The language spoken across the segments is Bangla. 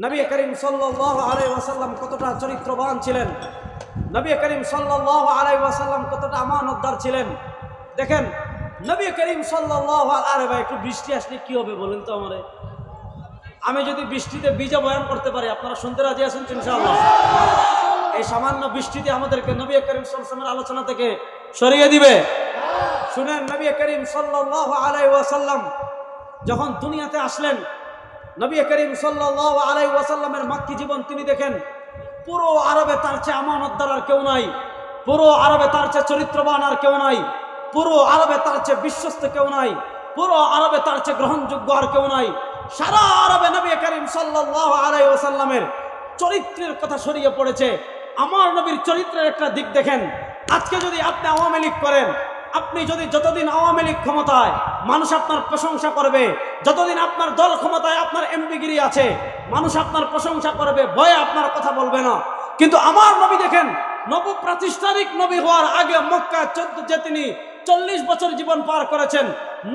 নবী করিম সাল্লাল্লাহু আলাইহি ওয়াসাল্লাম কতটা চরিত্রবান ছিলেন, নবী করিম সাল্লাল্লাহু আলাইহি ওয়াসাল্লাম কতটা আমানতদার ছিলেন। দেখেন নবী করিম সাল্লাল্লাহু আলাইহি, ভাই একটু বৃষ্টি আসলে কি হবে বলেন তো আমারে? আমি যদি বৃষ্টিতে ভিজে বয়ান করতে পারি, আপনারা শুনতে রাজি আছেন তো ইনশাআল্লাহ? এই সামান্য বৃষ্টিতে আমাদেরকে নবী করিম সাল্লাল্লাহু আলাইহি ওয়াসাল্লামের আলোচনা থেকে সরিয়ে দিবে? শুনেন, নবী করিম সাল্লাল্লাহু আলাইহি ওয়াসাল্লাম যখন দুনিয়াতে আসলেন, নবী করিম সাল্লাল্লাহু আলাইহি ওয়াসাল্লামের মাক্কি জীবন তিনি দেখেন, পুরো আরবে তার চেয়ে আমানতদার আর কেউ নাই, পুরো আরবে তার চেয়ে চরিত্রবান আর কেউ নাই, পুরো আরবে তার চেয়ে বিশ্বস্ত কেউ নাই, পুরো আরবে তার চেয়ে গ্রহণযোগ্য আর কেউ নাই। সারা আরবে নবী করিম সাল্লাল্লাহু আলাইহি ওয়াসাল্লামের চরিত্রের কথা ছড়িয়ে পড়েছে। আমার নবীর চরিত্রের একটা দিক দেখেন, আজকে যদি আপনি আওয়ামী লীগ করেন, আপনি যদি যতদিন আওয়ামী লীগ ক্ষমতায় মানুষ আপনার প্রশংসা করবে, যতদিন আপনার দল ক্ষমতায় আপনার এমপিগিরি আছে মানুষ আপনার প্রশংসা করবে, ভয়ে আপনার কথা বলবে না। কিন্তু আমার নবী দেখেন, প্রাতিষ্ঠানিক নবী হওয়ার আগে মক্কা যে তিনি 40 বছর জীবন পার করেছেন,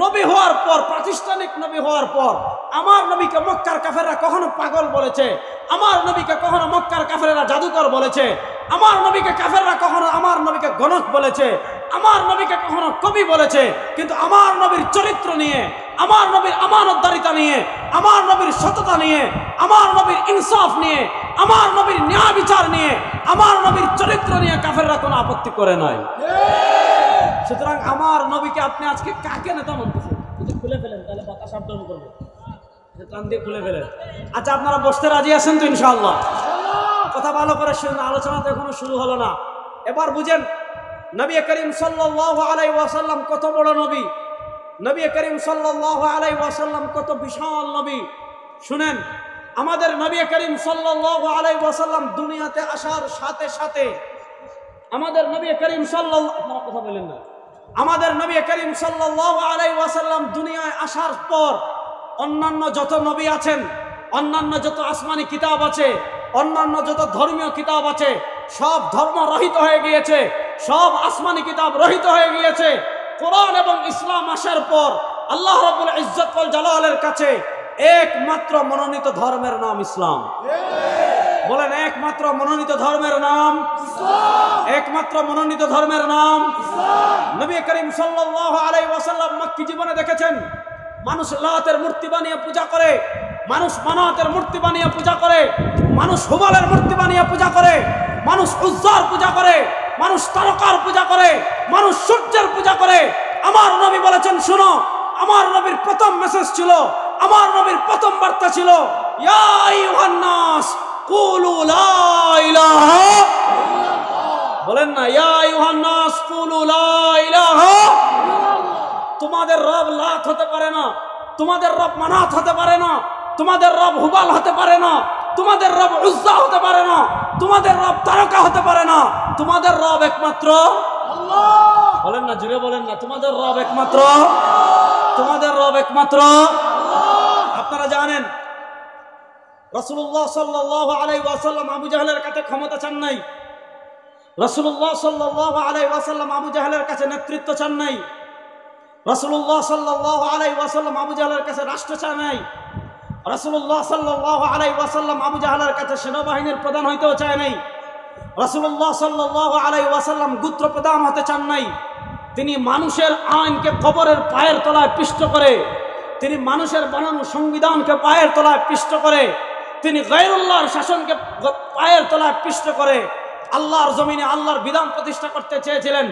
নবী হওয়ার পর, প্রাতিষ্ঠানিক নবী হওয়ার পর আমার নবীকে মক্কার কাফেররা কখনো পাগল বলেছে, আমার নবীকে কখনো মক্কার কাফেররা জাদুকর বলেছে, আমার নবীকে কাফেররা কখনো আমার নবীকে গণক বলেছে, আমার নবীকে কখনো কবি বলেছে। কিন্তু আমার নবীর চরিত্র নিয়ে, আমার নবীর আমানতদারিতা নিয়ে, আমার নবীর সততা নিয়ে, আমার নবীর ইনসাফ নিয়ে, আমার নবীর ন্যায় বিচার নিয়ে, আমার নবীর চরিত্র নিয়ে কাফেররা কোনো আপত্তি করে নাই। সুতরাং আমার নবীকে আপনি আজকে কাকে নেতা মানতেছেন? যদি খুলে ফেলেন তাহলে বাতাস আপ ডাউন করবে, কান দিয়ে খুলে ফেলেন। আচ্ছা, আপনারা বসতে রাজি আছেন তো ইনশাআল্লাহ? কথা ভালো করে শুনুন, আলোচনা তো এখনো শুরু হলো না। এবার বুঝেন নবী করিম সাল্লাল্লাহু আলাইহি ওয়াসাল্লাম কত বড় নবী, নবী করিম সাল্লাল্লাহু আলাইহি ওয়াসাল্লাম কত বিশাল নবী। শুনেন, আমাদের নবী করিম সাল্লাল্লাহু আলাইহি ওয়াসাল্লাম দুনিয়াতে আসার সাথে সাথে আমাদের নবী করিম সাল্লাল্লাহু, আপনারা কথা বলেন না, আমাদের নবী করিম সাল্লাল্লাহু আলাইহি ওয়াসাল্লাম দুনিয়ায় আসার পর অন্যান্য যত নবী আছেন, অন্যান্য যত আসমানি কিতাব আছে, অন্যান্য যত ধর্মীয় কিতাব আছে, সব ধর্ম রহিত হয়ে গিয়েছে, সব আসমানি কিতাব রহিত হয়ে গিয়েছে। কোরআন এবং ইসলাম আসার পর আল্লাহ রাব্বুল ইজ্জত ওয়াল জালালের কাছে একমাত্র মনোনীত ধর্মের নাম ইসলাম। বলেন, একমাত্র মনোনীত ধর্মের নাম ইসলাম, একমাত্র মনোনীত ধর্মের নাম ইসলাম। নবী করিম সাল্লাল্লাহু আলাইহি ওয়াসাল্লাম মক্কি জীবনে দেখেছেন, মানুষ লাতের মূর্তি বানিয়ে পূজা করে, মানুষ মানাতের মূর্তি বানিয়ে পূজা করে, মানুষ হুবালের মূর্তি বানিয়ে পূজা করে, মানুষ উজ্জার পূজা করে, মানুষ তারকার পূজা করে, মানুষ সূর্যের পূজা করে। আমার নবী বলেছেন, শুনো, আমার নবীর প্রথম মেসেজ ছিল, আমার নবীর প্রথম বার্তা ছিল, ইয়া আইয়ুহান নাস কুলু লা ইলাহা ইল্লাল্লাহ। বলেন না, ইয়া আইয়ুহান নাস কুলু লা ইলাহা ইল্লাল্লাহ। তোমাদের রব লাত হতে পারে না, তোমাদের রব মানাত হতে পারে না, তোমাদের রব হুবাল হতে পারে না, তোমাদের রব উজ্জা হতে পারে না, তোমাদের রব তারকা হতে পারে না, তোমাদের রব একমাত্র আল্লাহ। বলেন না, জুড়ে বলেন না, তোমাদের রব একমাত্র, তোমাদের রব একমাত্র আল্লাহ। আপনারা জানেন রাসূলুল্লাহ সাল্লাল্লাহু আলাইহি ওয়াসাল্লাম আবু জাহলের কাছে ক্ষমতা চান নাই, রাসূলুল্লাহ সাল্লাল্লাহু আলাইহি ওয়াসাল্লাম আবু জাহলের কাছে নেতৃত্ব চান নাই, রাসূলুল্লাহ সাল্লাল্লাহু আলাইহি ওয়াসাল্লাম আবু জাহলের কাছে রাষ্ট্র চান নাই, রাসূলুল্লাহ সাল্লাল্লাহু আলাইহি ওয়াসাল্লাম আবু জাহলের কাছে সেনাবাহিনীর প্রধান হইতেও চায় নাই, রাসূলুল্লাহ সাল্লাল্লাহু আলাইহি ওয়াসাল্লাম গোত্র প্রধান হতে চান নাই। তিনি মানুষের আইনকে কবরের পায়ের তলায় পিষ্ট করে, তিনি মানুষের বানানো সংবিধানকে পায়ের তলায় পিষ্ট করে, তিনি গায়রুল্লাহর শাসনকে পায়ের তলায় পিষ্ট করে আল্লাহর জমিনে আল্লাহর বিধান প্রতিষ্ঠা করতে চেয়েছিলেন,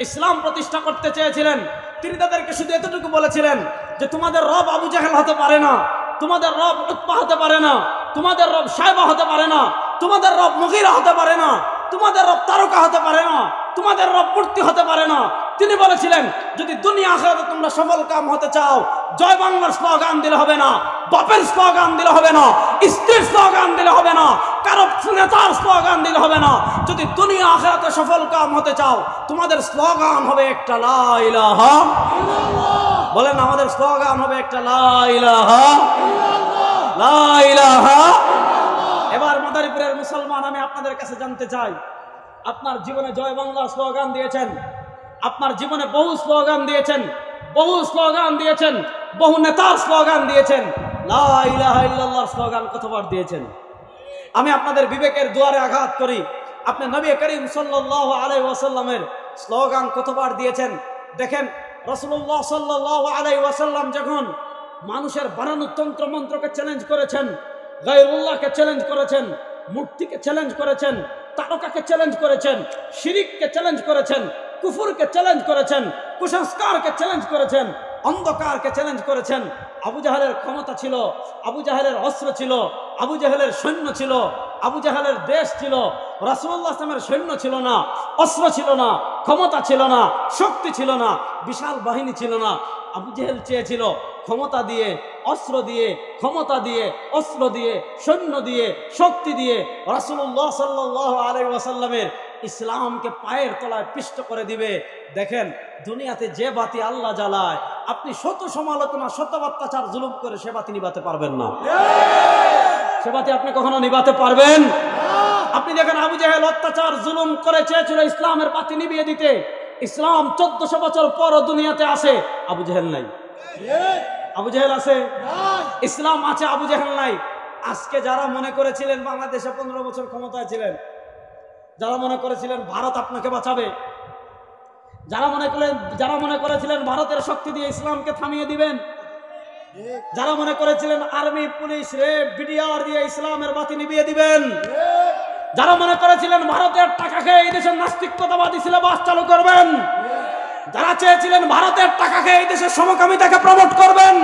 ইসলাম প্রতিষ্ঠা করতে চেয়েছিলেন। তিনি তাদেরকে শুধু এতটুকু বলেছিলেন যে তোমাদের রব আবু জাহেল হতে পারে না, তোমাদের রব উতবা হতে পারে না, তোমাদের রব শায়বা হতে পারে না, তোমাদের রব মুগীরা হতে পারে না, তোমাদের রব তারকা হতে পারে না, তোমাদের রব মূর্তি হতে পারে না। তিনি বলেছিলেন, যদি দুনিয়া আখিরাতে তোমরা সফল কাম হতে চাও, জয় বাংলার স্লোগান দিলে হবে না, বাপের স্লোগান দিলে হবে না, স্ত্রীর স্লোগান দিলে হবে না, কারো নেতার স্লোগান দিলে হবে না। যদি দুনিয়া আখিরাতে সফল কাম হতে চাও, তোমাদের স্লোগান হবে একটা লা ইলাহা ইল্লাল্লাহ। বলেন, আমাদের স্লোগান হবে একটা লা ইলাহা ইল্লাল্লাহ, লা ইলাহা ইল্লাল্লাহ। এবার মাদারীপুরের মুসলমান, আমি আপনাদের কাছে জানতে চাই, আপনার জীবনে জয় বাংলা স্লোগান দিয়েছেন, আপনার জীবনে বহু স্লোগান দিয়েছেন, বহু স্লোগান দিয়েছেন, বহু নেতার স্লোগান দিয়েছেন, লা ইলাহা ইল্লাল্লাহর স্লোগান কতবার দিয়েছেন? আমি আপনাদের বিবেকের দুয়ারে আঘাত করি, আপনি নবী করিম সাল্লাল্লাহু আলাইহি ওয়াসাল্লামের স্লোগান কতবার দিয়েছেন? দেখেন রাসূলুল্লাহ সাল্লাল্লাহু আলাইহি ওয়াসাল্লাম যখন মানুষের বানানো তন্ত্র মন্ত্রকে চ্যালেঞ্জ করেছেন, গায়রুল্লাহকে চ্যালেঞ্জ করেছেন, মূর্তিকে চ্যালেঞ্জ করেছেন, তারকাকে চ্যালেঞ্জ করেছেন, শিরিককে চ্যালেঞ্জ করেছেন, কুফরকে চ্যালেঞ্জ করেছেন, কুসংস্কারকে চ্যালেঞ্জ করেছেন, অন্ধকারকে চ্যালেঞ্জ করেছেন। আবু জাহেলের ক্ষমতা ছিল, আবু জাহেলের অস্ত্র ছিল, আবু জাহেলের সৈন্য ছিল, আবু জাহেলের দেশ ছিল। রাসূলুল্লাহ সাল্লাল্লাহু আলাইহি ওয়াসাল্লামের সৈন্য ছিল না, অস্ত্র ছিল না, ক্ষমতা ছিল না, শক্তি ছিল না, বিশাল বাহিনী ছিল না। আবু জাহেল চেয়েছিল ক্ষমতা দিয়ে, অস্ত্র দিয়ে, ক্ষমতা দিয়ে, অস্ত্র দিয়ে, সৈন্য দিয়ে, শক্তি দিয়ে রাসূলুল্লাহ সাল্লাল্লাহু আলাইহি ওয়াসাল্লামের ইসলামকে পায়ের তলায় পিষ্ট করে দিবে। দেখেন দুনিয়াতে যে বাতি আল্লাহ জ্বালায়, আপনি শত সমালোচনা, শত অত্যাচার, জুলুম করে সে বাতি নিভাতে পারবেন না। সে বাতি আপনি কখনো নিভাতে পারবেন? আপনি দেখেন আবু জাহেল অত্যাচার জুলুম করে চেয়েছিল ইসলামের বাতি নিভিয়ে দিতে। ইসলাম 1400 বছর পরও দুনিয়াতে আসে, আবু জাহেল নাই। আবু জাহেল আছে, ইসলাম আছে, আবু জাহেল নাই। আজকে যারা মনে করেছিলেন বাংলাদেশে 15 বছর ক্ষমতায় ছিলেন, যারা মনে করেছিলেন ভারত আপনাকে বাঁচাবে, যারা মনে করেছিলেন ভারতের শক্তি দিয়ে ইসলামকে থামিয়ে দিবেন, যারা মনে করেছিলেন আর্মি, পুলিশ, রেব, বিডিআর দিয়ে ইসলামের বাতি নিভিয়ে দিবেন, যারা মনে করেছিলেন ভারতের টাকা খেয়ে এই দেশের নাস্তিকতাবাদী সিলেবাস চালু করবেন, যারা চেয়েছিলেন ভারতের টাকা খেয়ে এই দেশের সমকামিতাকে প্রমোট করবেন,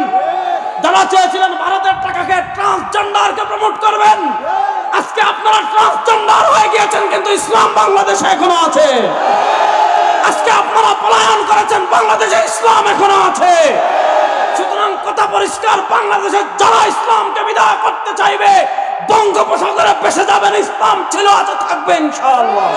যারা চেয়েছিলেন ভারতের টাকা খেয়ে ট্রান্সজেন্ডারকে প্রমোট করবেন, আজকে আপনারা ট্রান্সজেন্ডার হয়ে গিয়েছেন, কিন্তু ইসলাম বাংলাদেশে এখনো আছে। আজকে আপনারা পলায়ন করেছেন, বাংলাদেশে ইসলাম এখনো আছে। সুতরাং কথা পরিষ্কার, বাংলাদেশের যারা ইসলামকে বিদায় করতে চাইবে বঙ্গোপসাগরে ভেসে যাবেন। ইসলাম ছিল, আছে, থাকবে ইনশাআল্লাহ।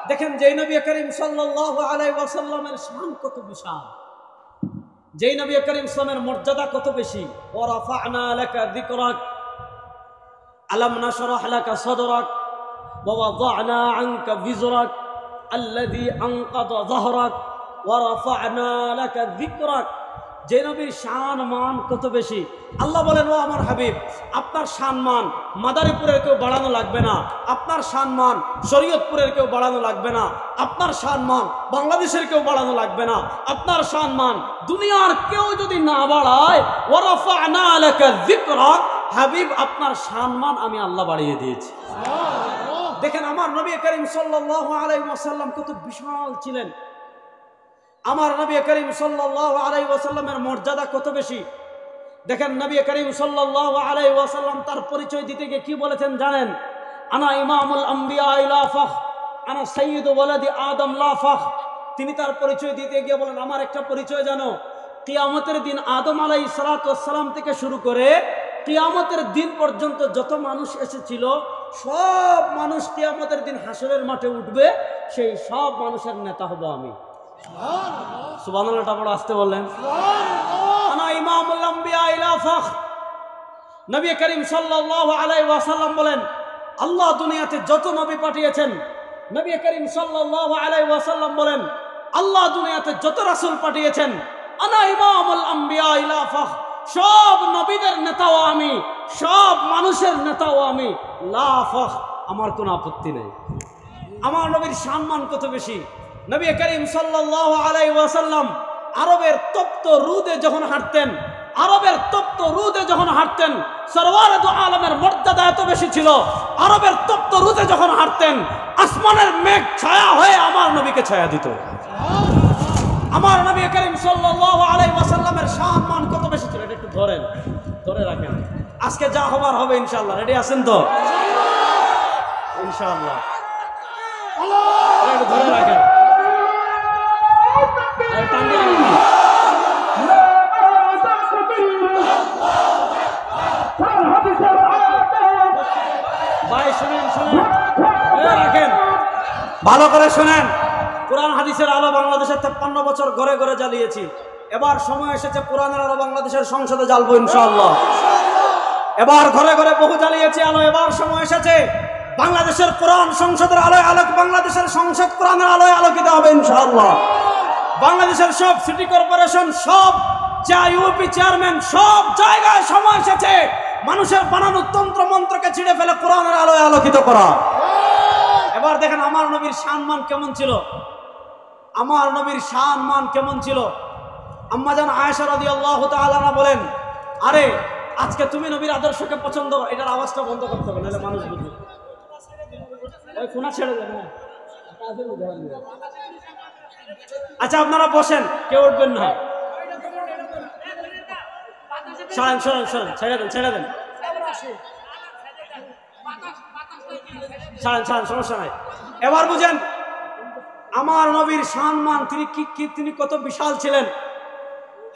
দেখেন যেই নবী করিম সাল্লাল্লাহু আলাইহি ওয়াসাল্লামের শান কত বিশাল, যেই নবী করিম ইসলামের মর্যাদা কত বেশি। ওয়া রাফা'না লাকা যিকরাক, আলাম নাশরাহ লাকা সাদরাক, ওয়া ওয়াদা'না আনকা বিজরাক আল্লাযী আনকাযা যাহরাক, ওয়া রাফা'না লাকা যিকরাক। যে নবীর শান মান কত বেশি। আল্লাহ বলেন, ও আমার হাবিব, আপনার সম্মান মাদারীপুরের কেউ বাড়ানো লাগবে না, আপনার সম্মান শরীয়তপুরের কেউ বাড়ানো লাগবে না, আপনার সম্মান বাংলাদেশের কেউ বাড়ানো লাগবে না, আপনার সম্মান দুনিয়ার কেউ যদি না বাড়ায়, ওয়া রাফা'না লাকা যিকরাক, হাবিব আপনার সম্মান আমি আল্লাহ বাড়িয়ে দিয়েছি। দেখেন আমার নবী করিম সাল্লাল্লাহু আলাইহি ওয়াসাল্লাম কত বিশাল ছিলেন। আমার নবী করিম সাল্লাল্লাহু আলাইহি ওয়াসাল্লামের মর্যাদা কত বেশি। দেখেন নবী করিম সাল্লাল্লাহু আলাইহি ওয়াসাল্লাম তার পরিচয় দিতে গিয়ে কি বলেছেন জানেন? আনা ইমামুল আম্বিয়া লা ফখ, আনা সাইয়্যিদু ওয়ালাদি আদম লা ফখ। তিনি তার পরিচয় দিতে গিয়ে বলেন, আমার একটা পরিচয় জানো, কিয়ামতের দিন আদম আলাইহিস সালাতু ওয়াস সালাম থেকে শুরু করে কিয়ামতের দিন পর্যন্ত যত মানুষ এসেছিল, সব মানুষ কিয়ামতের দিন হাসরের মাঠে উঠবে, সেই সব মানুষের নেতা হব আমি। সুবহানাল্লাহটা বড় আসতে বললেন। আনা ইমামুল আম্বিয়া লা ফখ। নবী করিম সাল্লাল্লাহু আলাইহি ওয়াসাল্লাম বলেন, আল্লাহ দুনিয়াতে যত নবী পাঠিয়েছেন, নবী করিম সাল্লাল্লাহু আলাইহি ওয়াসাল্লাম বলেন, আল্লাহ দুনিয়াতে যত রাসূল পাঠিয়েছেন, আনা ইমামুল আম্বিয়া লা ফখ, সব নবীদের নেতাও আমি, সব মানুষের নেতাও আমি। লা ফখ, আমার কোনো আপত্তি নেই। আমার নবীর সম্মান কত বেশি। নবী করিম সাল্লাল্লাহু আলাইহি ওয়াসাল্লাম আরবের তপ্ত রোদে যখন হাঁটতেন, আরবের তপ্ত রোদে যখন হাঁটতেন, সরওয়ারে দু আলমের মর্যাদা এত বেশি ছিল, আরবের তপ্ত রোদে যখন হাঁটতেন, আসমানের মেঘ ছায়া হয়ে আমার নবীকে ছায়া দিত। আমার নবী করিম সাল্লাল্লাহু আলাইহি ওয়াসাল্লামের সম্মান কত বেশি ছিল। এটা একটু ধরেন, ধরে রাখেন, আজকে যা হবার হবে ইনশাআল্লাহ। রেডি আছেন তো? ইনশাআল্লাহ একটু ধরে রাখেন। ভাই শুনেন, শুনেন, রাখেন, ভালো করে শুনেন। কোরআন হাদিসের আলো বাংলাদেশের 53 বছর ঘরে ঘরে জ্বালিয়েছি। এবার সময় এসেছে কোরআনের আলো বাংলাদেশের সংসদে জ্বালবো ইনশাআল্লাহ। এবার ঘরে ঘরে বহু জ্বালিয়েছে আলো, এবার সময় এসেছে বাংলাদেশের কোরআন সংসদের আলোয় আলোক, বাংলাদেশের সংসদ কোরআনের আলোয় আলোকিত হবে ইনশাআল্লাহ। বাংলাদেশের সব সিটি কর্পোরেশন, সব ইউপি চেয়ারম্যান, সব জায়গায় সময় এসেছে মানুষের বানানো তন্ত্র মন্ত্রকে ছিঁড়ে ফেলে কোরআনের আলোয় আলোকিত করা। এবার দেখেন আমার নবীর সম্মান কেমন ছিল, আমার নবীর সম্মান কেমন ছিল। আম্মা জান আয়েশা রাদিয়াল্লাহু তাআলা আনহা বলেন, আরে আজকে তুমি নবীর আদর্শকে পছন্দ, এটার আওয়াজটা বন্ধ করতে হবে নাহলে মানুষ বুঝবে। ওই কোনা ছেড়ে দেন না। আচ্ছা আপনারা বসেন, কেউ উঠবেন না। সরেন সরেন সরেন, ছেড়ে দেন ছেড়ে দেন, ছাড়েন ছাড়েন, সমস্যা নাই। এবার বুঝেন আমার নবীর সম্মান, তিনি কত বিশাল ছিলেন।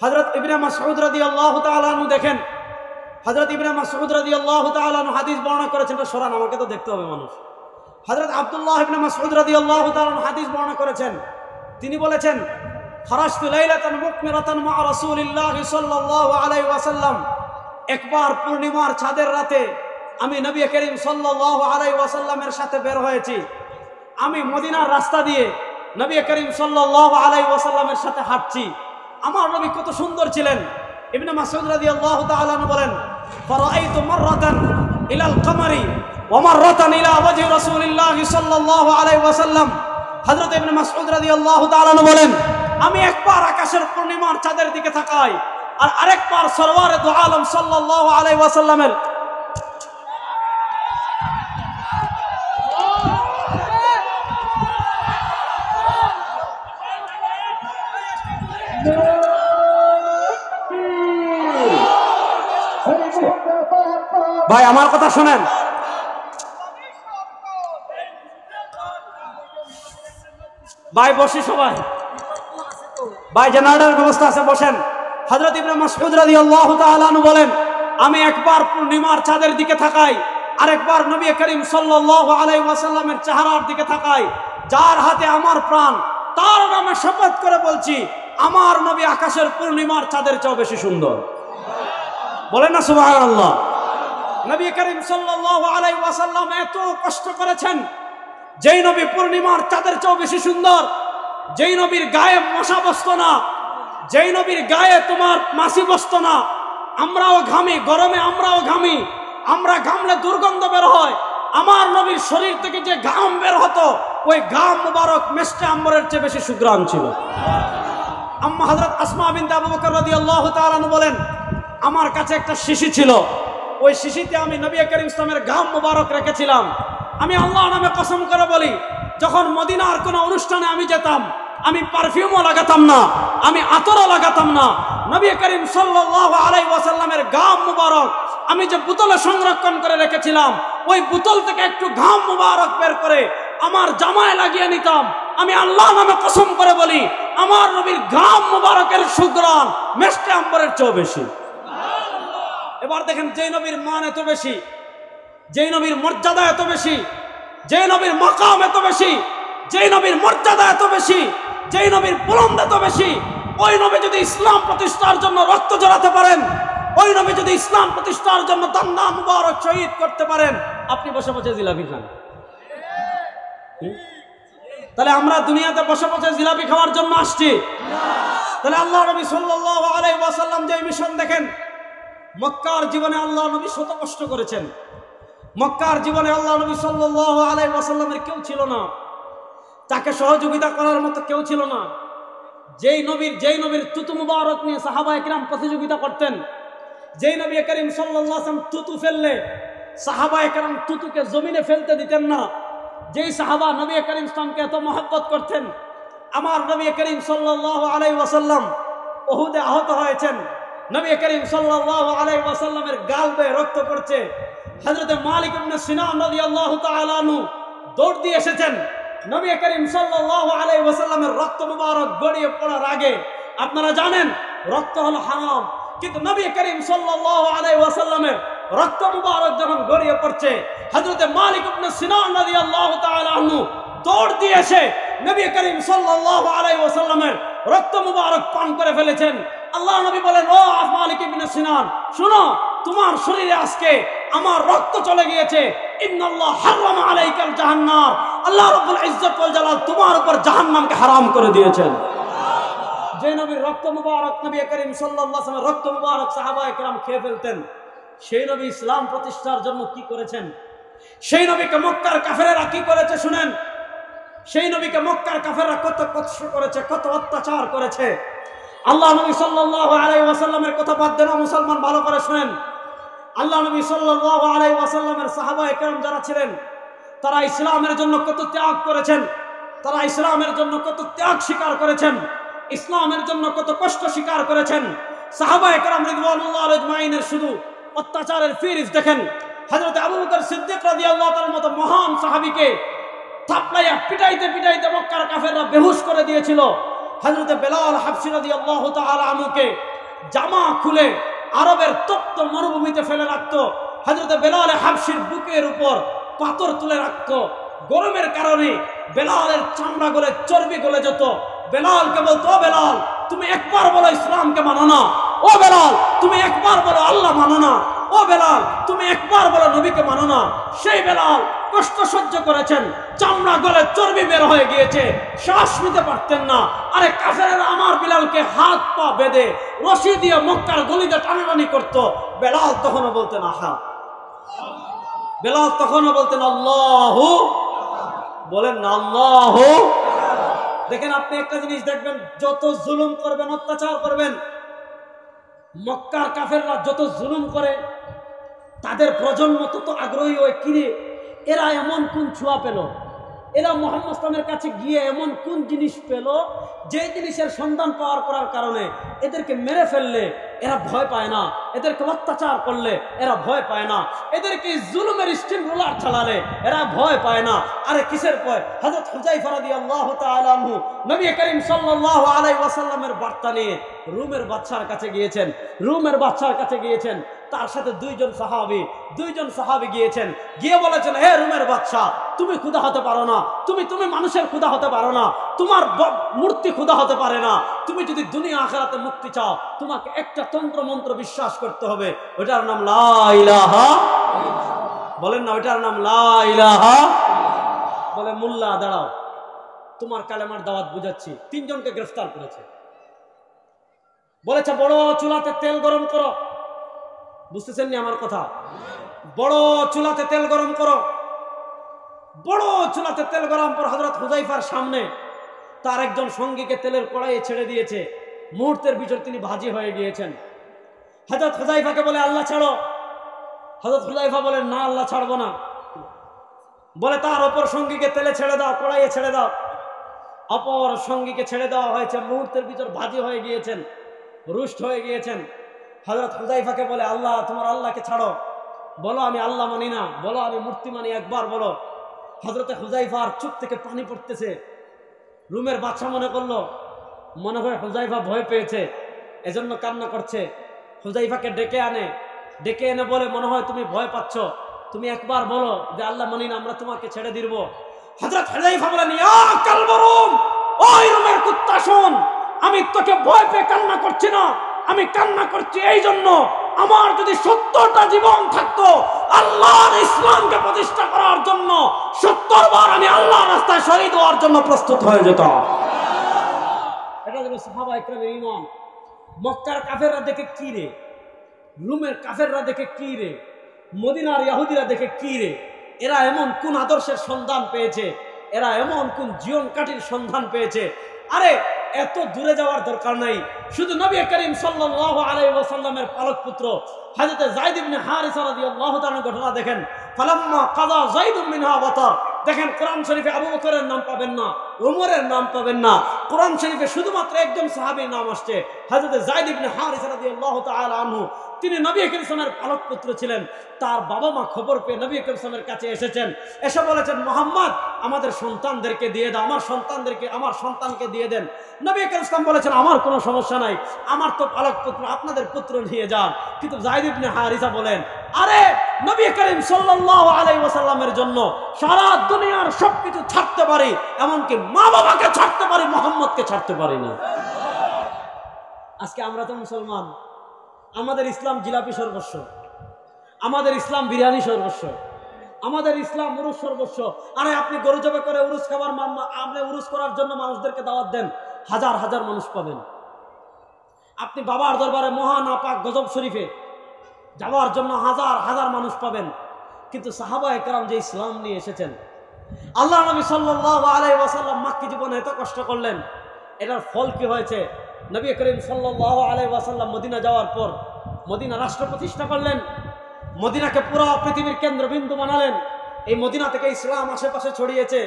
হযরত ইবনে মাসউদ রাদিয়াল্লাহু তাআলা আনহু দেখেন, হযরত ইবনে মাসউদ রাদিয়াল্লাহু তাআলা আনহু হাদিস বর্ণনা করেছেন। এটা সরান, আমাকে তো দেখতে হবে মানুষ। হযরত আব্দুল্লাহ ইবনে মাসউদ রাদিয়াল্লাহু তাআলা আনহু হাদিস বর্ণনা করেছেন। তিনি বলেছেন, খারাজতু লাইলাতান মুকমিরাতান মা রাসূলিল্লাহি সাল্লাল্লাহু আলাইহি ওয়াসাল্লাম, একবার পূর্ণিমার চাঁদের রাতে আমি নবী করিম সাল্লাল্লাহু আলাইহি ওয়াসাল্লামের সাথে বের হয়েছি। আমি মদিনার রাস্তা দিয়ে নবী করিম সাল্লাল্লাহু আলাইহি ওয়াসাল্লামের সাথে হাঁটছি। আমার নবী কত সুন্দর ছিলেন। ইবনে মাসউদ রাদিয়াল্লাহু তাআলা আনহু বলেন, ফারাআইতু মাররাতান ইলাল কমারি ওয়া মাররাতান ইলা ওয়াজহি রাসূলিল্লাহি সাল্লাল্লাহু আলাইহি ওয়াসাল্লাম। হযরত ইবনে মাসউদ রাদিয়াল্লাহু তাআলা আনহু বলেন, আমি একবার আকাশের পূর্ণিমার চাঁদের দিকে তাকাই আর আরেকবার সরওয়ারে দু আলম সাল্লাল্লাহু আলাইহি ওয়াসাল্লামের ভাই আমার কথা শুনেন। ভাই বসি সবাই, ভাই জেনারেটরের ব্যবস্থা আছে, বসেন। হযরত ইবনে মাসউদ রাদিয়াল্লাহু তাআলা আনহু বলেন, আমি একবার পূর্ণিমার চাঁদের দিকে তাকাই, আরেকবার নবী করিম সাল্লাল্লাহু আলাইহি ওয়াসাল্লামের চেহারার দিকে তাকাই, যার হাতে আমার প্রাণ, তার নামে শপথ করে বলছি, আমার নবী আকাশের পূর্ণিমার চাঁদের চেয়ে বেশি সুন্দর। বলেন না সুবহানাল্লাহ। নবী করিম সাল্লাল্লাহু আলাইহি ওয়াসাল্লাম এত কষ্ট করেছেন, যেই নবী পূর্ণিমার চাঁদের চেয়ে বেশি সুন্দর, যেই নবীর গায়ে মশা বসতো না, যেই নবীর গায়ে তোমার মাছি বসতো না। আমরাও ঘামি, গরমে আমরাও ঘামি, আমরা ঘামলে দুর্গন্ধ বের হয়। আমার নবীর শরীর থেকে যে ঘাম বের হতো, ওই ঘাম মুবারক মেস্টে আম্বরের চেয়ে বেশি সুঘ্রাণ ছিল। আম্মা হযরত আসমা বিনতে আবু বকর রাদিয়াল্লাহু তাআলা আনহু বলেন, আমার কাছে একটা শিশি ছিল, ওই শিশিতে আমি নবী করিম ইসলামের ঘাম মুবারক রেখেছিলাম। আমি আল্লাহর নামে কসম করে বলি, যখন মদিনার কোনো অনুষ্ঠানে আমি যেতাম, আমি পারফিউমও লাগাতাম না, আমি আতরও লাগাতাম না। নবী করিম সাল্লাল্লাহু আলাইহি ওয়াসাল্লামের ঘাম মুবারক আমি যে বোতলে সংরক্ষণ করে রেখেছিলাম, ওই বোতল থেকে একটু ঘাম মুবারক বের করে আমার জামায় লাগিয়ে নিতাম। আমি আল্লাহর নামে কসম করে বলি, আমার নবীর ঘাম মুবারকের সুঘ্রাণ মেস্টে আম্বরের চেয়ে বেশি। এবার দেখেন, যেই নবীর মান এত বেশি, যেই নবীর মর্যাদা এত বেশি, যেই নবীর মাকাম এত বেশি, যেই নবীর মর্যাদা এত বেশি, যেই নবীর বুলন্দ এত বেশি, ওই নবী যদি ইসলাম প্রতিষ্ঠার জন্য রক্ত ঝরাতে পারেন, ওই নবী যদি ইসলাম প্রতিষ্ঠার জন্য দান্দা মুবারক শহীদ করতে পারেন, আপনি বসে বসে জিলাপি খান। তাহলে আমরা দুনিয়াতে বসে বসে জিলাপি খাওয়ার জন্য আসছি? তাহলে আল্লাহ নবী সাল্লাল্লাহু আলাইহি ওয়াসাল্লাম যে মিশন দেখেন, মক্কার জীবনে আল্লাহ নবী শত কষ্ট করেছেন। মক্কার জীবনে আল্লাহ নবী সাল্লাল্লাহু আলাইহি ওয়াসাল্লামের কেউ ছিল না, তাকে সহযোগিতা করার মতো কেউ ছিল না। যেই নবীর তুতু মুবারক নিয়ে সাহাবায়ে কিরাম প্রতিযোগিতা করতেন, যেই নবী করিম সাল্লাল্লাহু আলাইহি ওয়াসাল্লাম তুতু ফেললে সাহাবায়ে কিরাম তুতুকে জমিনে ফেলতে দিতেন না। যেই সাহাবা নবী করিম ইসলামকে এত মহব্বত করতেন, আমার নবী করিম সাল্লাল্লাহু আলাইহি ওয়াসাল্লাম উহুদে আহত হয়েছেন, নবী করিম সাল্লাল্লাহু আলাইহি ওয়াসাল্লামের গাল বেয়ে রক্ত পড়ছে। হযরত মালিক ইবনে সিনান রাদিয়াল্লাহু তাআলা আনহু দৌড় দিয়ে এসেছেন। নবী করিম সাল্লাল্লাহু আলাইহি ওয়াসাল্লামের রক্ত মুবারক গড়িয়ে পড়ার আগে, আপনারা জানেন রক্ত হলো হারাম, কিন্তু নবী করিম সাল্লাল্লাহু আলাইহি ওয়াসাল্লামের রক্ত মুবারক যখন গড়িয়ে পড়ছে, হযরত মালিক ইবনে সিনান রাদিয়াল্লাহু তাআলা আনহু দৌড় দিয়ে এসে নবী করিম সাল্লাল্লাহু আলাইহি ওয়াসাল্লামের রক্ত মুবারক পান করে ফেলেছেন। আল্লাহ নবী বলেন, ও মালিক ইবনে সিনান, শুনো, তোমার শরীরে আজকে আমার রক্ত চলে গিয়েছে। ইন্নাল্লাহ হারামা আলাইকাল জাহান্নাম, আল্লাহ রাব্বুল ইজ্জত ওয়াল জালাল তোমার উপর জাহান্নামকে হারাম করে দিয়েছেন। যে নবীর রক্ত মুবারক, নবী করিম সাল্লাল্লাহু আলাইহি ওয়াসাল্লামের রক্ত মুবারক সাহাবায়ে কেরাম খেয়ে ফেলতেন, সেই নবী ইসলাম প্রতিষ্ঠার জন্য কি করেছেন? সেই নবীকে মক্কার কাফেররা কি করেছে শুনেন। সেই নবীকে মক্কার কাফেররা কত কষ্ট করেছে, কত অত্যাচার করেছে। আল্লাহ নবী সাল্লাল্লাহু আলাইহি ওয়াসাল্লামের কথা বাদ দেন, মুসলমান ভালো করে শুনেন। আল্লাহ নবী সাল্লাল্লাহু আলাইহি ওয়াসাল্লামের সাহাবায়ে কেরাম যারা ছিলেন, তারা ইসলামের জন্য কত ত্যাগ করেছেন, তারা ইসলামের জন্য কত ত্যাগ স্বীকার করেছেন, ইসলামের জন্য কত কষ্ট স্বীকার করেছেন। সাহাবায়ে কেরাম রিদওয়ানুল্লাহ আজমাইনের শুধু অত্যাচারের ফিরিস দেখেন। হযরত আবু বকর সিদ্দিক রাদিয়াল্লাহু তাআলার মতো মহান সাহাবীকে থাপড়াইয়া পিটাইতে পিটাইতে মক্কার কাফেররা বেহুশ করে দিয়েছিল। হযরত বেলাল হাবশী রাদিয়াল্লাহু তাআলা আনহুকে জামা খুলে আরবের তপ্ত মরুভূমিতে ফেলে রাখতো। হযরত বেলাল হাবশীর বুকের উপর পাথর তুলে রাখতো। গরমের কারণে বেলালের চামড়া গলে চর্বি গলে যেত। বেলালকে বলতো, ও বেলাল, তুমি একবার বলো ইসলামকে মানো না। ও বেলাল, তুমি একবার বলো আল্লাহ মানো না। ও বেলাল, তুমি একবার বলো নবীকে মানো না। সেই বেলাল কষ্ট সহ্য করেছেন, চামড়া গলে চর্বি বের হয়ে গিয়েছে, শ্বাস নিতে পারতেন না। আরে কাফেররা আমার বেলালকে হাত পা বেঁধে রশি দিয়ে মক্কার গলিতে টানাটানি করতো। বেলাল তখনও বলতেন আহা, বেলাল তখনও বলতেন আল্লাহু, বলেন না আল্লাহু। দেখেন, আপনি একটা জিনিস দেখবেন, যত জুলুম করবেন, অত্যাচার করবেন, মক্কার কাফেররা যত জুলুম করে, তাদের প্রজন্ম তত আগ্রহী হয়ে, কিরে এরা এমন কোন ছোঁয়া পেল, এরা মুহাম্মদ ইসলামের কাছে গিয়ে এমন কোন জিনিস পেল, যে জিনিসের সন্ধান পাওয়ার করার কারণে এদেরকে মেরে ফেললে এরা ভয় পায় না, এদেরকে অত্যাচার করলে এরা ভয় পায় না, এদেরকে জুলুমের স্টিম রোলার চালালে এরা ভয় পায় না। আরে কিসের ভয়? হযরত হুযায়ফা রাদিয়াল্লাহু তাআলা আনহু নবী করিম সাল্লাল্লাহু আলাইহি ওয়াসাল্লামের বার্তা নিয়ে রুমের বাদশার কাছে গিয়েছেন। রুমের বাদশার কাছে গিয়েছেন, তার সাথে দুইজন সাহাবী গিয়েছেন। গিয়ে বলেছেন, হে রুমের বাদশা, তুমি খোদা হতে পারো না, তুমি মানুষের খোদা হতে পারো না, তোমার মূর্তি খোদা হতে পারে না। তুমি যদি দুনিয়া আখিরাতে মুক্তি চাও, তোমাকে একটা তন্ত্র মন্ত্র বিশ্বাস করতে হবে, ওটার নাম লা ইলাহা। বলেন না, ওটার নাম লা ইলাহা। বলে, মোল্লা দাঁড়াও, তোমার কালেমার দাওয়াত বুঝাচ্ছি। তিনজনকে গ্রেফতার করেছে। বলেছে, বড় চুলাতে তেল গরম করো। বুঝতেছেন নি আমার কথা? বড় চুলাতে তেল গরম করো। বড় চুলাতে তেল গরম পর হযরত হুযায়ফার সামনে তার একজন সঙ্গীকে তেলের কড়াইয়ে ছেড়ে দিয়েছে। মুহূর্তের ভিতর তিনি ভাজি হয়ে গিয়েছেন। হযরত হুযায়ফাকে বলে, আল্লাহ ছাড়ো। হযরত হুযায়ফা বলেন, না, আল্লাহ ছাড়বো না। বলে, তার অপর সঙ্গীকে তেলে ছেড়ে দাও, কড়াইয়ে ছেড়ে দাও। অপর সঙ্গীকে ছেড়ে দেওয়া হয়েছে। মুহূর্তের ভিতর ভাজি হয়ে গিয়েছেন, রুষ্ট হয়ে গিয়েছেন। হযরত হুযায়ফাকে বলে, আল্লাহ, তোমার আল্লাহকে ছাড়ো। বলো আমি আল্লাহ মানি না, বলো আমি মূর্তি মানি, একবার বলো। হযরত হুযায়ফার চোখ থেকে পানি পড়তেছে। রুমের বাদশা মনে হয় হুযায়ফা ভয় পেয়েছে, এজন্য কান্না করছে। হুযায়ফাকে ডেকে এনে বলে, মনে হয় তুমি ভয় পাচ্ছ, তুমি একবার বলো যে আল্লাহ মানি না, আমরা তোমাকে ছেড়ে দিব। হযরত হুযায়ফা বলেন, ইয়া কালবরুম, ওই রুমের কুত্তা শোন, আমি তোকে ভয় পেয়ে কান্না করছি না, আমি কান্না করছি এই জন্য, আমার যদি 70টা জীবন থাকতো আল্লাহর ইসলামকে প্রতিষ্ঠা করার জন্য, 70 বার আমি আল্লাহর রাস্তায় শহীদ হওয়ার জন্য প্রস্তুত হয়ে যেতাম। এটা হলো সাহাবা ইকরামের ঈমান। মক্কার কাফেররা দেখে কি রে, রুমের কাফেররা দেখে কি রে, মদিনার ইহুদিরা দেখে কি রে, এরা এমন কোন আদর্শের সন্ধান পেয়েছে, এরা এমন কোন জীবন কাঠির সন্ধান পেয়েছে। আরে এত দূরে যাওয়ার দরকার নাই, শুধু নবী করিম সাল্লাল্লাহু আলাইহি ওয়াসাল্লামের পালক পুত্র হযরত যায়েদ ইবনে হারিসা রাদিয়াল্লাহু তাআলা ঘটনা দেখেন। ফালাম্মা কাযা যায়েদ মিনহা ওয়াতার, দেখেন কোরআন শরীফে আবু বকরের নাম পাবেন না, ওমরের নাম পাবেন না, কোরআন শরীফে শুধুমাত্র একজন সাহাবীর নাম আসছে, হযরত যায়েদ ইবনে হারিসা রাদিয়াল্লাহু তাআলা আনহু। তিনি নবী করিম সাল্লাল্লাহু আলাইহি ওয়াসাল্লামের পালক পুত্র ছিলেন। তার বাবা মা খবর পেয়ে নবী করিম সাল্লাল্লাহু আলাইহি ওয়াসাল্লামের কাছে এসেছেন, এসে বলেছেন, মুহাম্মদ আমাদের সন্তানদেরকে দিয়ে দাও, আমার সন্তানকে দিয়ে দেন। নবী করিম সাল্লাল্লাহু আলাইহি ওয়াসাল্লাম বলেছেন, আমার কোনো সমস্যা নাই, আমার তো পালক পুত্র, আপনাদের পুত্র নিয়ে যান। কিন্তু যায়েদ ইবনে হারিসা বলেন, আরে নবী করিম সাল্লাল্লাহু আলাইহি ওয়াসাল্লামের জন্য সারা দুনিয়ার সবকিছু ছাড়তে পারি, এমনকি মা বাবাকে ছাড়তে পারি, মুহাম্মদকে ছাড়তে পারি না। আজকে আমরা তো মুসলমান, আমাদের ইসলাম জিলাপি সর্বস্ব, আমাদের ইসলাম বিরিয়ানি সর্বস্ব, আমাদের ইসলাম উরুস সর্বস্ব। আরে আপনি গরু জবে করে উরুস খাবার, আপনি উরুস করার জন্য মানুষদেরকে দাওয়াত দেন, হাজার হাজার মানুষ পাবেন। আপনি বাবার দরবারে মহান আপাক গজব শরীফে যাওয়ার জন্য হাজার হাজার মানুষ পাবেন। কিন্তু সাহাবায়ে কেরাম যে ইসলাম নিয়ে এসেছেন, আল্লাহ নবী সাল্লাল্লাহু আলাইহি ওয়াসাল্লাম মাক্কি জীবনে এত কষ্ট করলেন, এটার ফল কি হয়েছে? নবী করিম সাল্লাল্লাহু আলাইহি ওয়াসাল্লাম মদিনা যাওয়ার পর মদিনা রাষ্ট্র প্রতিষ্ঠা করলেন, মদিনাকে পুরো পৃথিবীর কেন্দ্রবিন্দু বানালেন। এই মদিনা থেকে ইসলাম আশেপাশে ছড়িয়েছে,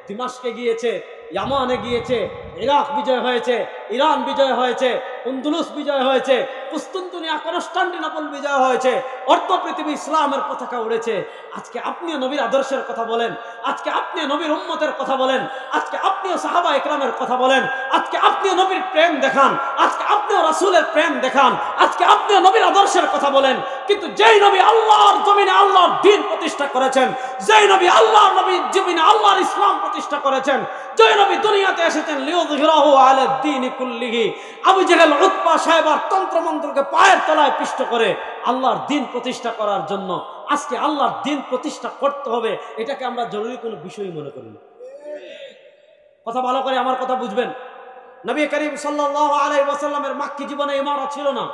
দিমাশকে গিয়েছে, ইয়ামানে গিয়েছে, ইরাক বিজয় হয়েছে, ইরান বিজয় হয়েছে, আন্দলুস বিজয় হয়েছে, কুস্তুনতুনিয়া কনস্টান্টিনোপল বিজয় হয়েছে, অর্ধ পৃথিবী ইসলামের পতাকা উড়েছে। আজকে আপনিও নবীর আদর্শের কথা বলেন, আজকে আপনিও নবীর উম্মতের কথা বলেন, আজকে আপনিও সাহাবায়ে কেরামের কথা বলেন, আজকে আপনিও নবীর প্রেম দেখান, আজকে আপনিও রাসূলের প্রেম দেখান, আজকে আপনিও নবীর আদর্শের কথা বলেন। কিন্তু যেই নবী আল্লাহর জমিনে আল্লাহর দ্বীন প্রতিষ্ঠা করেছেন, যেই নবী আল্লাহর নবীর জমিনে আল্লাহর ইসলাম প্রতিষ্ঠা করেছেন, যেই নবী দুনিয়াতে এসেছেন লিইয়ুযহিরাহু আলা দ্বীনি কুল্লিহি, আবু জেহেল উতবা সাহেবার তন্ত্রমন্ত্রকে পায়ের তলায় পিষ্ট করে আল্লাহর দ্বীন প্রতিষ্ঠা করার জন্য আজকে আল্লাহর দ্বীন প্রতিষ্ঠা করতে হবে, এটাকে আমরা জরুরি কোনো বিষয় মনে করি না। কথা ভালো করে আমার কথা বুঝবেন। নবী করিম সাল্লাল্লাহু আলাইহি ওয়াসাল্লামের মাক্কি জীবনে ইমারত ছিল না,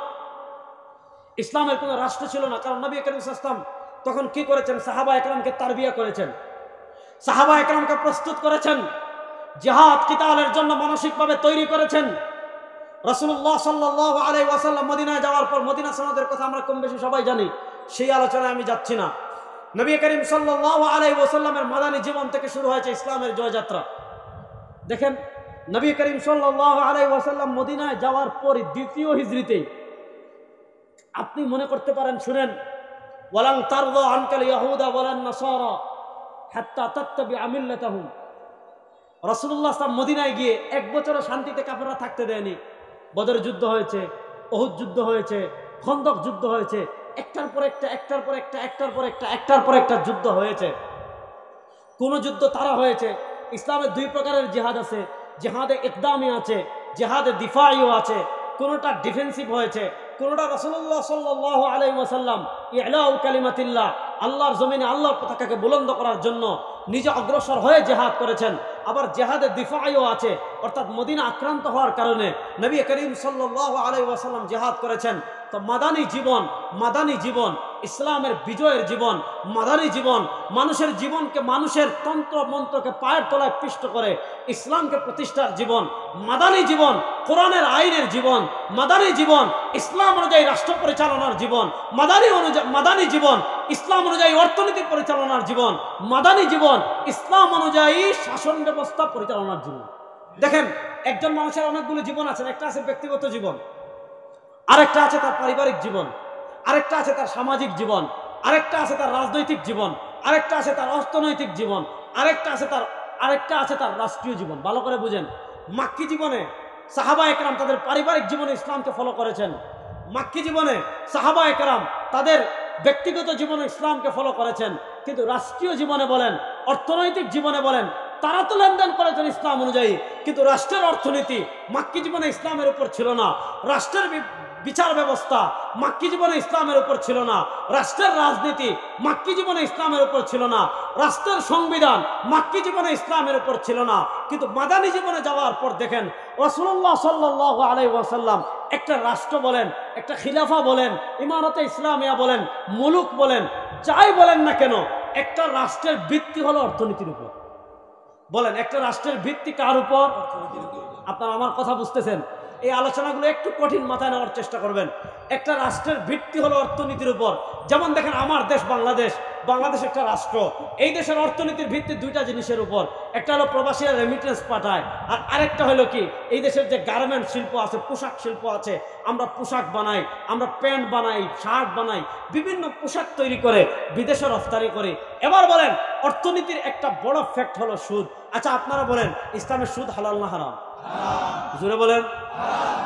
ইসলামের কোনো রাষ্ট্র ছিল না। কারণ নবী করিম সাল্লাল্লাহু আলাইহি ওয়াসাল্লাম তখন কি করেছেন? সাহাবায়ে কেরামকে তারবিয়া করেছেন, সাহাবায়ে কেরামকে প্রস্তুত করেছেন, জিহাদ কিতালের জন্য মানসিকভাবে তৈরি করেছেন। রাসূলুল্লাহ সাল্লাল্লাহু আলাইহি ওয়াসাল্লাম মদিনায় যাওয়ার পর মদিনা সনদের কথা আমরা কম বেশি সবাই জানি, সেই আলোচনায় আমি যাচ্ছি না। নবী করিম সাল্লাল্লাহু আলাইহি ওয়াসাল্লামের মাদানী জীবন থেকে শুরু হয়েছে ইসলামের জয়যাত্রা। দেখেন, নবী করিম সাল্লাল্লাহু আলাইহি ওয়াসাল্লাম মদিনায় যাওয়ার পর দ্বিতীয় হিজরিতেই আপনি মনে করতে পারেন, শুনেন, ওয়ালান তারদা আনকাল ইয়াহুদা ওয়ালান নাসারা হাত্তা তাত্তাবিআ মিল্লাতাহুম। রাসূলুল্লাহ সাল্লাল্লাহু আলাইহি ওয়াসাল্লাম মদিনায় গিয়ে এক বছরও শান্তিতে কাফেররা থাকতে দেয়নি। বদর যুদ্ধ হয়েছে, উহুদ যুদ্ধ হয়েছে, খন্দক যুদ্ধ হয়েছে, একটার পর একটা, একটার পর একটা, একটার পর একটা, একটার পর একটা যুদ্ধ হয়েছে। কোন যুদ্ধ তারা হয়েছে? ইসলামের দুই প্রকারের জিহাদ আছে, জিহাদে ইকদামি আছে, জিহাদে দিফাইও আছে। কোনটা ডিফেন্সিভ হয়েছে, কোনটা রাসূলুল্লাহ সাল্লাল্লাহু আলাইহি ওয়াসাল্লাম ইলাউ কালিমাতিল্লাহ, আল্লাহর জমিনে আল্লাহর পতাকাকে বুলন্দ করার জন্য নিজে অগ্রসর হয়ে জিহাদ করেছেন। আবার জিহাদে দিফাইও আছে, অর্থাৎ মদিনা আক্রান্ত হওয়ার কারণে নবী করিম সাল্লাল্লাহু আলাইহি ওয়াসাল্লাম জিহাদ করেছেন। তো মাদানী জীবন ইসলামের বিজয়ের জীবন, মাদানী জীবন মানুষের জীবনকে, মানুষের তন্ত্র মন্ত্রকে পায়ের তলায় পিষ্ট করে ইসলামকে প্রতিষ্ঠার জীবন, মাদানী জীবন কোরআনের আইনের জীবন, মাদানী জীবন ইসলাম অনুযায়ী রাষ্ট্র পরিচালনার জীবন, মাদানী জীবন ইসলাম অনুযায়ী অর্থনীতি পরিচালনার জীবন, মাদানী জীবন ইসলাম অনুযায়ী শাসন ব্যবস্থা পরিচালনার জীবন। দেখেন, একজন মানুষের অনেকগুলো জীবন আছে, একটা আছে ব্যক্তিগত জীবন, আরেকটা আছে তার পারিবারিক জীবন, আরেকটা আছে তার সামাজিক জীবন, আরেকটা আছে তার রাজনৈতিক জীবন, আরেকটা আছে তার অর্থনৈতিক জীবন, আরেকটা আছে তার রাষ্ট্রীয় জীবন। ভালো করে বুঝেন, মাক্কি জীবনে সাহাবায়ে কেরাম তাদের পারিবারিক জীবনে ইসলামকে ফলো করেছেন, মাক্কি জীবনে সাহাবায়ে কেরাম তাদের ব্যক্তিগত জীবনে ইসলামকে ফলো করেছেন। কিন্তু রাষ্ট্রীয় জীবনে বলেন, অর্থনৈতিক জীবনে বলেন, তারা তো লেনদেন করেছেন ইসলাম অনুযায়ী, কিন্তু রাষ্ট্রের অর্থনীতি মাক্কি জীবনে ইসলামের উপর ছিল না, রাষ্ট্রের বিচার ব্যবস্থা মাক্কি জীবনে ইসলামের উপর ছিল না, রাষ্ট্রের রাজনীতি মাক্কি জীবনে ইসলামের উপর ছিল না, রাষ্ট্রের সংবিধান মাক্কি জীবনে ইসলামের উপর ছিল না। কিন্তু মাদানী জীবনে যাওয়ার পর দেখেন, রাসূলুল্লাহ সাল্লাল্লাহু আলাইহি ওয়াসাল্লাম একটা রাষ্ট্র বলেন, একটা খিলাফা বলেন, ইমারতে ইসলামিয়া বলেন, মুলুক বলেন, যাই বলেন না কেন, একটা রাষ্ট্রের ভিত্তি হলো অর্থনীতির উপর। বলেন, একটা রাষ্ট্রের ভিত্তি কার উপর? আপনারা আমার কথা বুঝতেছেন? এই আলোচনাগুলো একটু কঠিন মাথায় নেওয়ার চেষ্টা করবেন। একটা রাষ্ট্রের ভিত্তি হলো অর্থনীতির উপর। যেমন দেখেন, আমার দেশ বাংলাদেশ একটা রাষ্ট্র, এই দেশের অর্থনীতির ভিত্তি দুইটা জিনিসের উপর। একটা হলো প্রবাসীরা রেমিটেন্স পাঠায়, আর আরেকটা হলো কি, এই দেশের যে গার্মেন্ট শিল্প আছে, পোশাক শিল্প আছে, আমরা পোশাক বানাই, আমরা প্যান্ট বানাই, শার্ট বানাই, বিভিন্ন পোশাক তৈরি করে বিদেশে রফতানি করি। এবার বলেন, অর্থনীতির একটা বড় ফ্যাক্ট হলো সুদ। আচ্ছা, আপনারা বলেন, ইসলামের সুদ হালাল না হারাম? জোরে বলেন।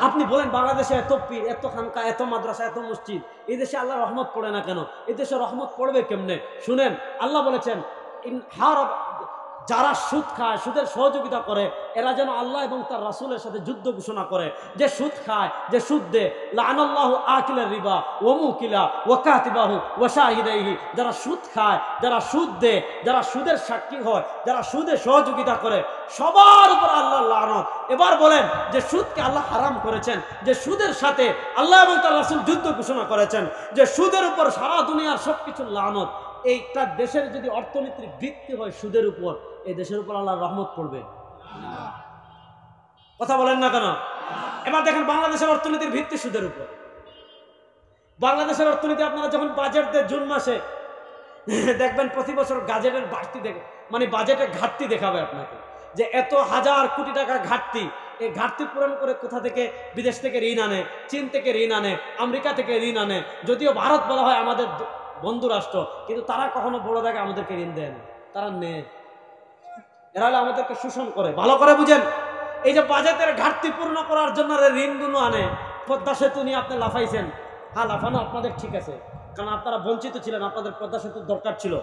আপনি বলেন বাংলাদেশে এত পীর, এত খানকা, এত মাদ্রাসা, এত মসজিদ, এই দেশে আল্লাহ রহমত পড়ে না কেন? এই দেশে রহমত পড়বে কেমনে? শুনেন, আল্লাহ বলেছেন যারা সুদ খায়, সুদের সহযোগিতা করে, এরা যেন আল্লাহ এবং তার রাসূলের সাথে যুদ্ধ ঘোষণা করে। যে সুদ খায়, যে সুদ দেয়, লাআনাল্লাহু আকিলার রিবা ওয়া মুকিলা ওয়া কাতিবাহু ওয়া শাহিদাইহি। যারা সুদ খায়, যারা সুদ দেয়, যারা সুদের সাক্ষী হয়, যারা সুদে সহযোগিতা করে, সবার উপর আল্লাহর লানত। এবার বলেন যে সুদকে আল্লাহ হারাম করেছেন, যে সুদের সাথে আল্লাহ এবং তার রাসূল যুদ্ধ ঘোষণা করেছেন, যে সুদের উপর সারা দুনিয়ার সবকিছুর লানত। এইটা দেশের যদি অর্থনীতির ভিত্তি হয় সুদের উপর, এই দেশের উপর আল্লাহর রহমত পড়বে? কথা বলেন না কেন? এবার দেখেন বাংলাদেশের অর্থনীতির ভিত্তি সুদের উপর। বাংলাদেশের অর্থনীতি আপনারা যখন বাজেট দেন জুন মাসে, দেখবেন প্রতি বছর বাজেটের বাড়তি দেখে, মানে বাজেটের ঘাটতি দেখাবে আপনাকে, যে এত হাজার কোটি টাকা ঘাটতি। এই ঘাটতি পূরণ করে কোথা থেকে? বিদেশ থেকে ঋণ আনে, চীন থেকে ঋণ আনে, আমেরিকা থেকে ঋণ আনে। যদিও ভারত বলা হয় আমাদের বন্ধু রাষ্ট্র, কিন্তু তারা কখনো বড় জায়গায় আমাদেরকে ঋণ দেন, তারা নেয়। এরা হলে আমাদেরকে শোষণ করে। ভালো করে বুঝেন, এই যে বাজেটের ঘাটতি পূর্ণ করার জন্য ঋণগুলো আনে। পদ্মা সেতু নিয়ে আপনি লাফাইছেন, হ্যাঁ লাফানো আপনাদের ঠিক আছে, কারণ আপনারা বঞ্চিত ছিলেন, আপনাদের পদ্মা সেতুর দরকার ছিল।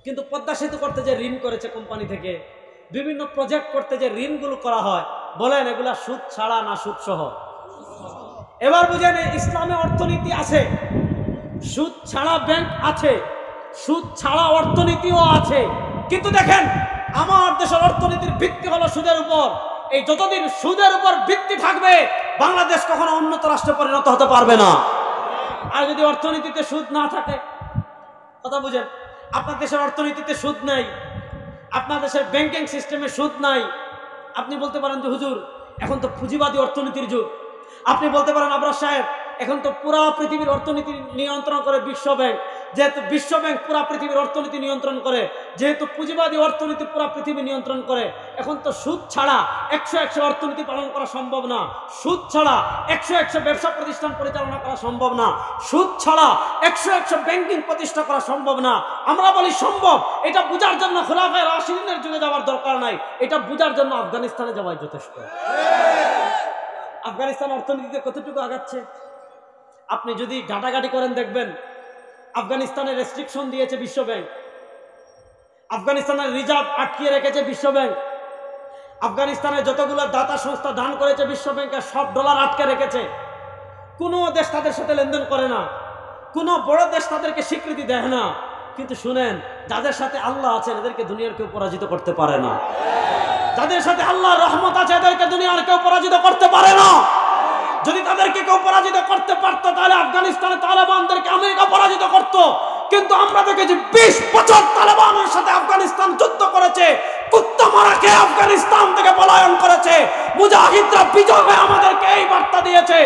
কিন্তু পদ্মা সেতু করতে যে ঋণ করেছে কোম্পানি থেকে, বিভিন্ন প্রজেক্ট করতে যে ঋণগুলো করা হয়, বলেন এগুলা সুদ ছাড়া না সুদ সহ? এবার বুঝেন, ইসলামে অর্থনীতি আছে, সুদ ছাড়া ব্যাংক আছে, সুদ ছাড়া অর্থনীতিও আছে। কিন্তু দেখেন, আমার দেশের অর্থনীতির ভিত্তি হলো সুদের উপর। এই যতদিন সুদের উপর ভিত্তি থাকবে, বাংলাদেশ কখনো উন্নত রাষ্ট্রে পরিণত হতে পারবে না। আর যদি অর্থনীতিতে সুদ না থাকে, কথা বুঝেন, আপনার দেশের অর্থনীতিতে সুদ নাই, আপনার দেশের ব্যাংকিং সিস্টেমে সুদ নাই, আপনি বলতে পারেন যে হুজুর এখন তো পুঁজিবাদী অর্থনীতির যুগ। আপনি বলতে পারেন আবরার সাহেব এখন তো পুরা পৃথিবীর অর্থনীতি নিয়ন্ত্রণ করে বিশ্ব ব্যাংক। যেহেতু বিশ্ব ব্যাংক পুরা পৃথিবীর অর্থনীতি নিয়ন্ত্রণ করে, যেহেতু পুঁজিবাদী অর্থনীতি পুরা পৃথিবী নিয়ন্ত্রণ করে, এখন তো সুদ ছাড়া 100 অর্থনীতি পালন করা সম্ভব না। সুদ ছাড়া 100 ব্যবসা প্রতিষ্ঠান পরিচালনা করা সম্ভব না। সুদ ছাড়া 100 ব্যাংকিং প্রতিষ্ঠা করা সম্ভব না। আমরা বলি সম্ভব। এটা বুঝার জন্য খোলাফায়ে রাশিদিনের যুগে যাওয়ার দরকার নাই, এটা বুঝার জন্য আফগানিস্তানে যাওয়াই যথেষ্ট। আফগানিস্তান অর্থনীতিতে কতটুকু আগাচ্ছে আপনি যদি ঘাটাঘাটি করেন, দেখবেন আফগানিস্তানের রেস্ট্রিকশন দিয়েছে বিশ্ব ব্যাংক, আফগানিস্তানের রিজার্ভ আটকিয়ে রেখেছে বিশ্ব ব্যাংক, আফগানিস্তানের যতগুলো দাতা সংস্থা দান করেছে বিশ্ব ব্যাংকে সব ডলার আটকে রেখেছে। কোনো দেশ তাদের সাথে লেনদেন করে না, কোনো বড় দেশ তাদেরকে স্বীকৃতি দেয় না। কিন্তু শুনেন, যাদের সাথে আল্লাহ আছেন এদেরকে দুনিয়ার কেউ পরাজিত করতে পারে না। যাদের সাথে আল্লাহর রহমত আছে এদেরকে দুনিয়ার কেউ পরাজিত করতে পারে না। যদি তাদেরকে কেউ পরাজিত করতে পারতো, তাহলে আফগানিস্তানের তালেবানদেরকে আমেরিকা পরাজিত করত। কিন্তু আমরা দেখেছি 20 বছর তালেবানের সাথে আফগানিস্তান যুদ্ধ করেছে, কুত্তা মারা খেয়ে আফগানিস্তান থেকে পলায়ন করেছে। মুজাহিদরা বিজয় হয়ে আমাদেরকে এই বার্তা দিয়েছে,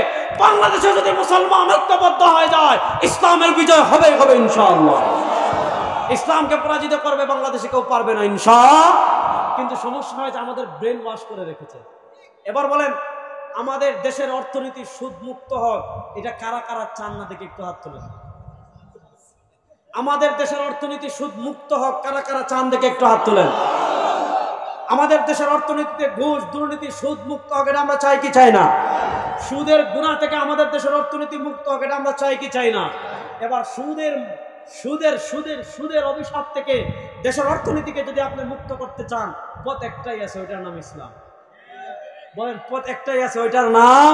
বাংলাদেশে যদি মুসলমান ঐক্যবদ্ধ হয়ে যায়, ইসলামের বিজয় হবে হবে ইনশাআল্লাহ। ইসলামকে পরাজিত করবে বাংলাদেশে কেউ পারবে না ইনশাআল্লাহ। কিন্তু সমস্যা হয় যে আমাদের ব্রেন ওয়াশ করে রেখেছে। এবার বলেন, আমাদের দেশের অর্থনীতি সুদ মুক্ত হোক, এটা কারা কারা চান না দেখে একটু হাত তোলেন। আমাদের দেশের অর্থনীতি সুদ মুক্ত হোক, কারা কারা চান দেখে একটু হাত তোলেন। আমাদের দেশের অর্থনীতিতে ঘুষ দুর্নীতি সুদ মুক্ত হোক, এটা আমরা চাই কি চাই না? সুদের গুনাহ থেকে আমাদের দেশের অর্থনীতি মুক্ত হোক, এটা আমরা চাই কি চাই না? এবার সুদের সুদের সুদের সুদের অভিশাপ থেকে দেশের অর্থনীতিকে যদি আপনি মুক্ত করতে চান, পথ একটাই আছে, ওইটার নাম ইসলাম। বলেন, পথ একটাই আছে, ওইটার নাম।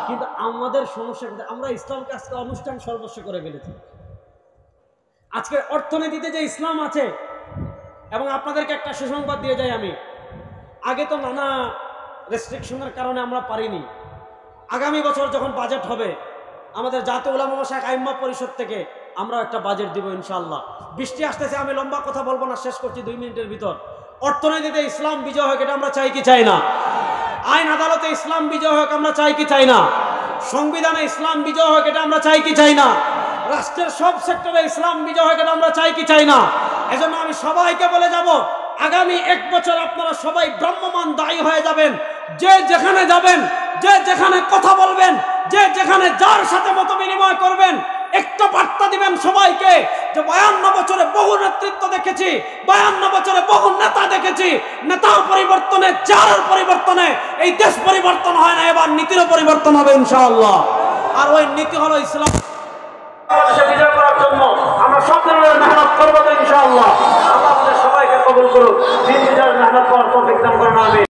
কিন্তু আমাদের সমস্যা, আমরা ইসলামকে আজকে অনুষ্ঠান সর্বস্ব করে ফেলেছি। আজকে অর্থনীতিতে যে ইসলাম আছে, এবং আপনাদেরকে একটা সুসংবাদ দিয়ে যাই আমি, আগে তো নানা রেস্ট্রিকশনের কারণে আমরা পারিনি। আগামী বছর যখন বাজেট হবে, আমাদের জাতীয় উলামা মাশায়েখ আইম্মা পরিষদ থেকে আমরা একটা বাজেট দিব ইনশাআল্লাহ। বৃষ্টি আসতেছে, আমি লম্বা কথা বলবো না, শেষ করছি 2 মিনিটের ভিতর। অর্থনীতিতে ইসলাম বিজয় হোক, এটা আমরা চাই কি চাই না? আইন আদালতে ইসলাম বিজয় হোক, আমরা চাই কি চাই না? সংবিধানে ইসলাম বিজয় হোক, এটা আমরা চাই কি চাই না? রাষ্ট্রের সব সেক্টরে ইসলাম বিজয় হোক, এটা আমরা চাই কি চাই না? এজন্য আমি সবাইকে বলে যাব, আগামী 1 বছর আপনারা সবাই ভ্রাম্যমান দায়ী হয়ে যাবেন। যে যেখানে যাবেন, যে যেখানে কথা বলবেন, যে যেখানে যার সাথে মত বিনিময় করবেন, একটা বার্তা দিবেন দিবেন সবাইকে যে 52 বছরে বহু নেতৃত্ব দেখেছি, 52 বছরে বহু নেতা দেখেছি। নেতার পরিবর্তনে, চেহারার পরিবর্তনে এই দেশ পরিবর্তন হয় না, এবার নীতিরও পরিবর্তন হবে ইনশাআল্লাহ। আর ওই নীতি হলো ইসলাম। বাংলাদেশে বিজয় করার জন্য আমরা সব ধরনের মেহনত করবো তো ইনশাআল্লাহ। আল্লাহ আমাদের সবাইকে কবুল করুন। দিন বিজয়ের মেহনত করার তৌফিক দান করুন। আমিন।